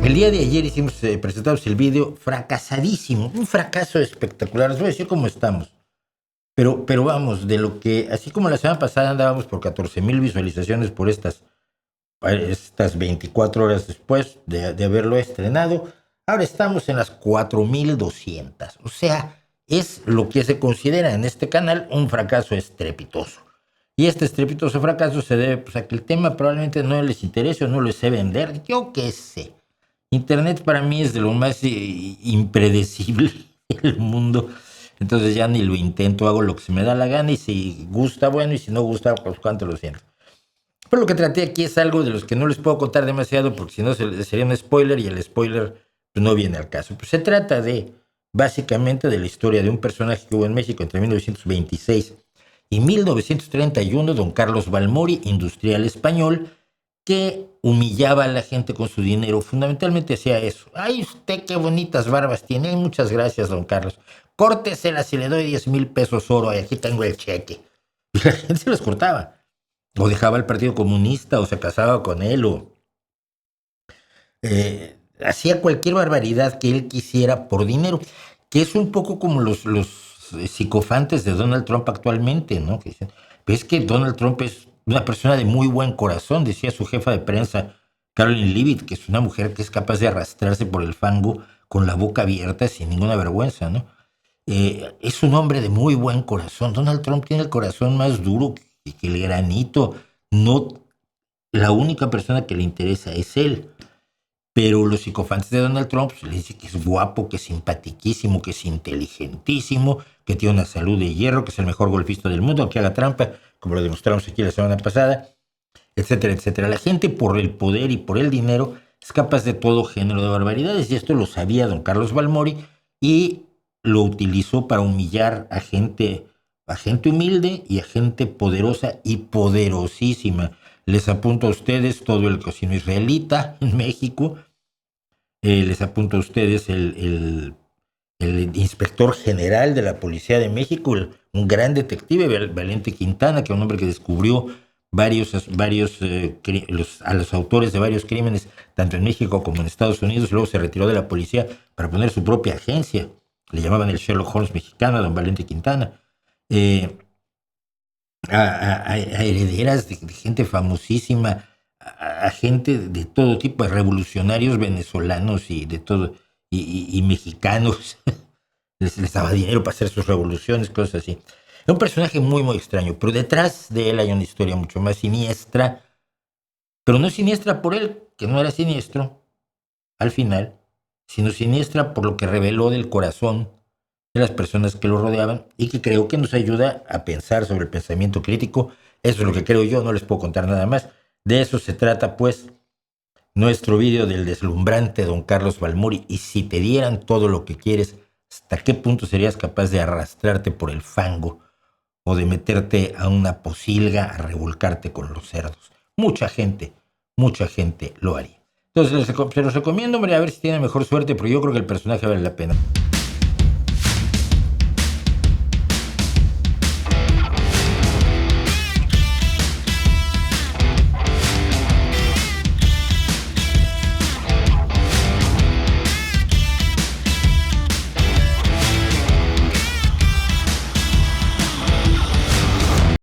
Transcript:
El día de ayer presentamos el video fracasadísimo, un fracaso espectacular. Les voy a decir cómo estamos. Pero vamos, de lo que, así como la semana pasada andábamos por 14,000 visualizaciones por estas 24 horas después de haberlo estrenado, ahora estamos en las 4,200. O sea, es lo que se considera en este canal un fracaso estrepitoso. Y este estrepitoso fracaso se debe pues, a que el tema probablemente no les interese o no les sé vender. Yo qué sé. Internet para mí es de lo más impredecible del mundo. Entonces ya ni lo intento, hago lo que se me da la gana y si gusta, bueno, y si no gusta, pues cuánto lo siento. Pero lo que traté aquí es algo de los que no les puedo contar demasiado porque si no sería un spoiler y el spoiler pues, no viene al caso. Pues se trata básicamente de la historia de un personaje que hubo en México entre 1926 y 1931, don Carlos Balmori, industrial español, que humillaba a la gente con su dinero. Fundamentalmente hacía eso. ¡Ay, usted qué bonitas barbas tiene! Ay, muchas gracias, don Carlos. Córteselas y le doy 10,000 pesos oro. Y aquí tengo el cheque. Y la gente se los cortaba. O dejaba al Partido Comunista, o se casaba con él, o hacía cualquier barbaridad que él quisiera por dinero. Que es un poco como los psicofantes de Donald Trump actualmente, ¿no? Que dicen, pero es que Donald Trump es una persona de muy buen corazón, decía su jefa de prensa, Caroline Leavitt, que es una mujer que es capaz de arrastrarse por el fango con la boca abierta sin ninguna vergüenza, ¿no? Es un hombre de muy buen corazón. Donald Trump tiene el corazón más duro que el granito. No, la única persona que le interesa es él. Pero los psicofantes de Donald Trump le dicen que es guapo, que es simpatiquísimo, que es inteligentísimo, que tiene una salud de hierro, que es el mejor golfista del mundo, que haga trampa, como lo demostramos aquí la semana pasada, etcétera, etcétera. La gente por el poder y por el dinero es capaz de todo género de barbaridades y esto lo sabía don Carlos Balmori y lo utilizó para humillar a gente humilde y a gente poderosa y poderosísima. Les apunto a ustedes todo el casino israelita en México. Les apunto a ustedes el inspector general de la Policía de México, un gran detective, Valente Quintana, que es un hombre que descubrió a los autores de varios crímenes, tanto en México como en Estados Unidos, y luego se retiró de la policía para poner su propia agencia. Le llamaban el Sherlock Holmes mexicano, don Valente Quintana. A herederas de gente famosísima, a gente de todo tipo, de revolucionarios venezolanos y de todo, y mexicanos. les daba dinero para hacer sus revoluciones, cosas así. Es un personaje muy, muy extraño, pero detrás de él hay una historia mucho más siniestra, pero no siniestra por él, que no era siniestro al final, sino siniestra por lo que reveló del corazón de las personas que lo rodeaban y que creo que nos ayuda a pensar sobre el pensamiento crítico. Eso es lo que creo yo, no les puedo contar nada más. De eso se trata, pues, nuestro vídeo del deslumbrante don Carlos Balmori. Y si te dieran todo lo que quieres, ¿hasta qué punto serías capaz de arrastrarte por el fango o de meterte a una posilga a revolcarte con los cerdos? Mucha gente lo haría. Entonces se los recomiendo, hombre, a ver si tiene mejor suerte, pero yo creo que el personaje vale la pena.